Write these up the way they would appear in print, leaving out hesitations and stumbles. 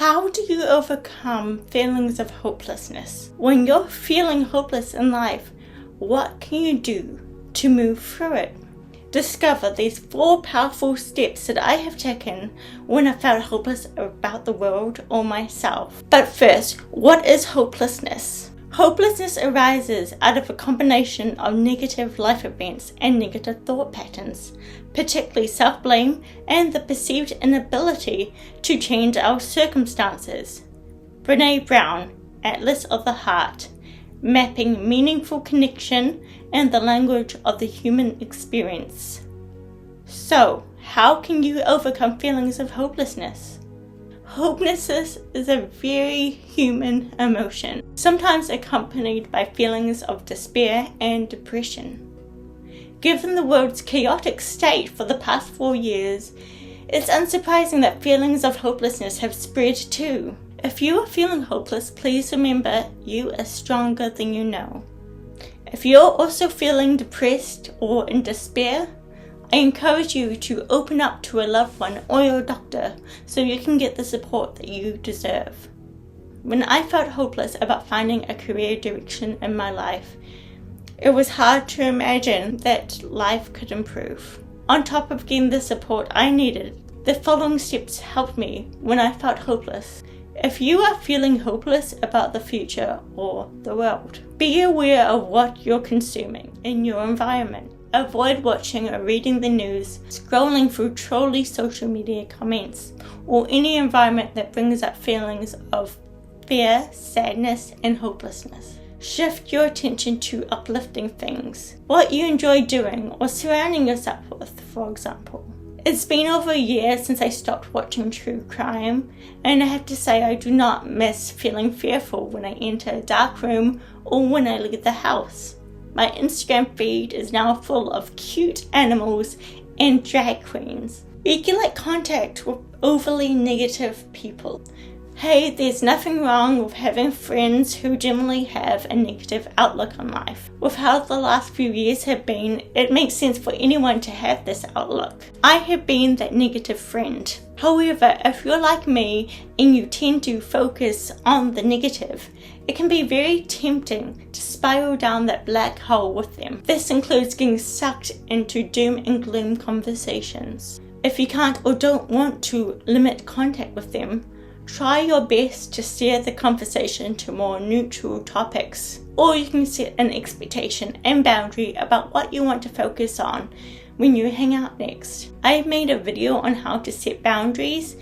How do you overcome feelings of hopelessness? When you're feeling hopeless in life, what can you do to move through it? Discover these 4 powerful steps that I have taken when I felt hopeless about the world or myself. But first, what is hopelessness? Hopelessness arises out of a combination of negative life events and negative thought patterns, particularly self-blame and the perceived inability to change our circumstances. Brené Brown, Atlas of the Heart, Mapping Meaningful Connection and the Language of the Human Experience. So, how can you overcome feelings of hopelessness? Hopelessness is a very human emotion, sometimes accompanied by feelings of despair and depression. Given the world's chaotic state for the past 4 years, it's unsurprising that feelings of hopelessness have spread too. If you are feeling hopeless, please remember you are stronger than you know. If you're also feeling depressed or in despair, I encourage you to open up to a loved one or your doctor so you can get the support that you deserve. When I felt hopeless about finding a career direction in my life, it was hard to imagine that life could improve. On top of getting the support I needed, the following steps helped me when I felt hopeless. If you are feeling hopeless about the future or the world, be aware of what you're consuming in your environment. Avoid watching or reading the news, scrolling through trolly social media comments, or any environment that brings up feelings of fear, sadness, and hopelessness. Shift your attention to uplifting things, what you enjoy doing or surrounding yourself with, for example. It's been over a year since I stopped watching true crime, and I have to say I do not miss feeling fearful when I enter a dark room or when I leave the house. My Instagram feed is now full of cute animals and drag queens. Regulate contact with overly negative people. Hey, there's nothing wrong with having friends who generally have a negative outlook on life. With how the last few years have been, it makes sense for anyone to have this outlook. I have been that negative friend. However, if you're like me and you tend to focus on the negative, it can be very tempting to spiral down that black hole with them. This includes getting sucked into doom and gloom conversations. If you can't or don't want to limit contact with them, try your best to steer the conversation to more neutral topics. Or you can set an expectation and boundary about what you want to focus on when you hang out next. I've made a video on how to set boundaries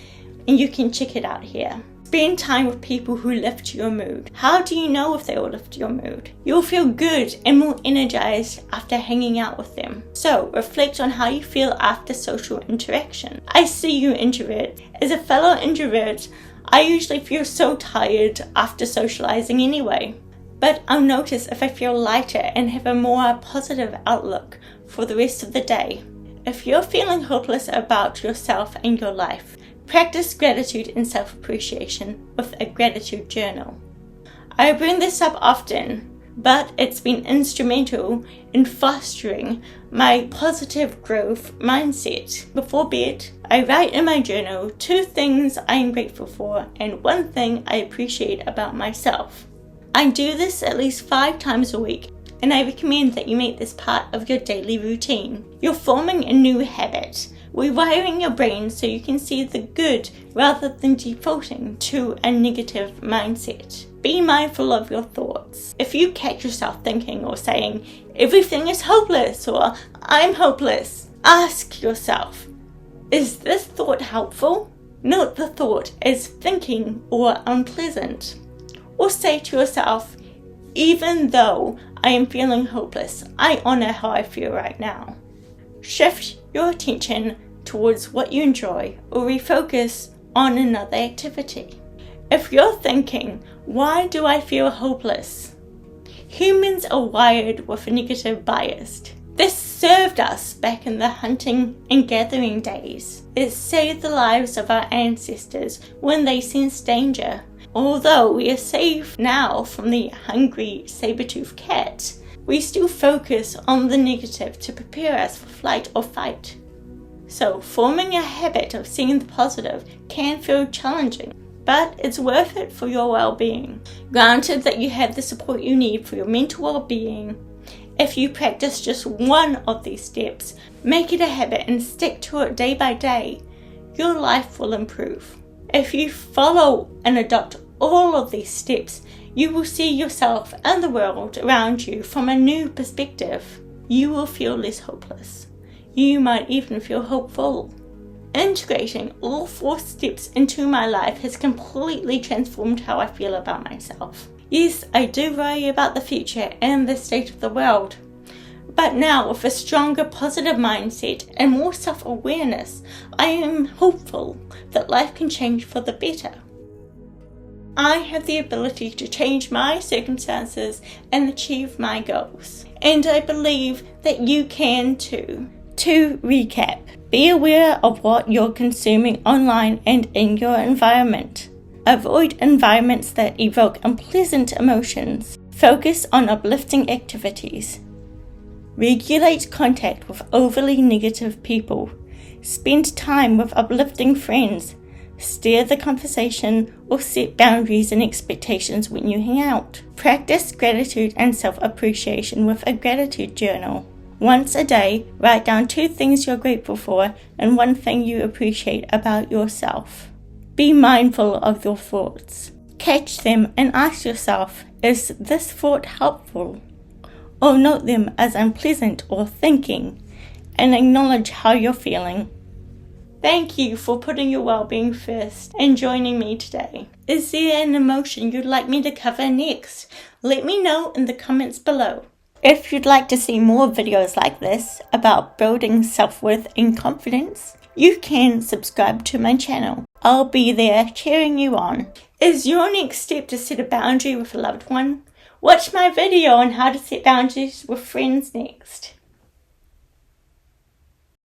and you can check it out here. Spend time with people who lift your mood. How do you know if they will lift your mood? You'll feel good and more energized after hanging out with them. So reflect on how you feel after social interaction. I see you, introvert. As a fellow introvert, I usually feel so tired after socializing anyway. But I'll notice if I feel lighter and have a more positive outlook for the rest of the day. If you're feeling hopeless about yourself and your life, practice gratitude and self-appreciation with a gratitude journal. I bring this up often, but it's been instrumental in fostering my positive growth mindset. Before bed, I write in my journal 2 things I am grateful for and 1 thing I appreciate about myself. I do this at least 5 times a week, and I recommend that you make this part of your daily routine. You're forming a new habit, rewiring your brain so you can see the good rather than defaulting to a negative mindset. Be mindful of your thoughts. If you catch yourself thinking or saying, everything is hopeless or I'm hopeless, ask yourself, is this thought helpful? Note the thought as thinking or unpleasant. Or say to yourself, even though I am feeling hopeless, I honor how I feel right now. Shift your attention towards what you enjoy or refocus on another activity. If you're thinking, why do I feel hopeless? Humans are wired with a negative bias. This served us back in the hunting and gathering days. It saved the lives of our ancestors when they sensed danger. Although we are safe now from the hungry saber-toothed cat, we still focus on the negative to prepare us for flight or fight. So forming a habit of seeing the positive can feel challenging. but it's worth it for your well-being. Granted that you have the support you need for your mental well-being, if you practice just one of these steps, make it a habit and stick to it day by day, your life will improve. If you follow and adopt all of these steps, you will see yourself and the world around you from a new perspective. You will feel less hopeless. You might even feel hopeful. Integrating all 4 steps into my life has completely transformed how I feel about myself. Yes, I do worry about the future and the state of the world, but now with a stronger positive mindset and more self-awareness, I am hopeful that life can change for the better. I have the ability to change my circumstances and achieve my goals, and I believe that you can too. To recap, be aware of what you're consuming online and in your environment. Avoid environments that evoke unpleasant emotions. Focus on uplifting activities. Regulate contact with overly negative people. Spend time with uplifting friends. Steer the conversation or set boundaries and expectations when you hang out. Practice gratitude and self-appreciation with a gratitude journal. Once a day, write down 2 things you're grateful for and 1 thing you appreciate about yourself. Be mindful of your thoughts. Catch them and ask yourself, is this thought helpful? Or note them as unpleasant or thinking, and acknowledge how you're feeling. Thank you for putting your well-being first and joining me today. Is there an emotion you'd like me to cover next? Let me know in the comments below. If you'd like to see more videos like this about building self-worth and confidence, you can subscribe to my channel. I'll be there cheering you on. Is your next step to set a boundary with a loved one? Watch my video on how to set boundaries with friends next.